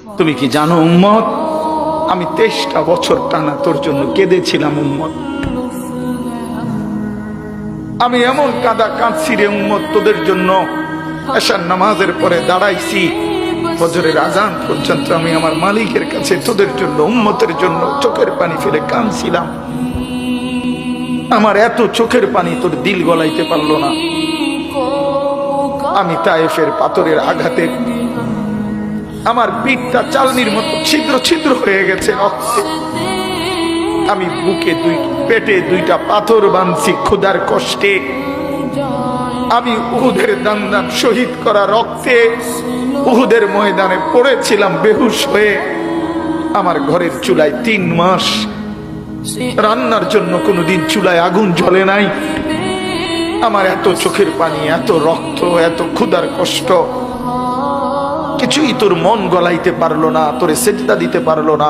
তুমি কি জানো উম্মত, আমি 23টা বছর টানা তোর জন্য কেঁদেছিলাম উম্মত। আমি এমন কাঁদা কাঁদছি রে উম্মত তোদের জন্য। এশার নামাজের পরে দাঁড়াইছি, ফজরের আজান পর্যন্ত আমি আমার মালিকের কাছে তোদের জন্য, উম্মতের জন্য চোখের পানি ফেলে কাঁদছিলাম। আমার এত চোখের পানি তোর দিল গলাইতে পারলো না। আমি তায়েফের পাথরের আঘাতে আমার পিঠটা চালনির মতো ছিদ্র ছিদ্র হয়ে গেছে রক্তে। আমি বুকে পেটে 2টা পাথর বাঁধছি ক্ষুধার কষ্টে। আমি উহুদের দান্দান শহীদ করা রক্তে উহুদের ময়দানে পড়েছিলাম বেহুশ হয়ে। আমার ঘরের চুলায় 3 মাস রান্নার জন্য কোনোদিন চুলায় আগুন জ্বলে নাই। আমার এত চোখের পানি, এত রক্ত, এত ক্ষুধার কষ্ট, কিছুই তোর মন গলাইতে পারলো না, তোরে সেজদা দিতে পারলো না।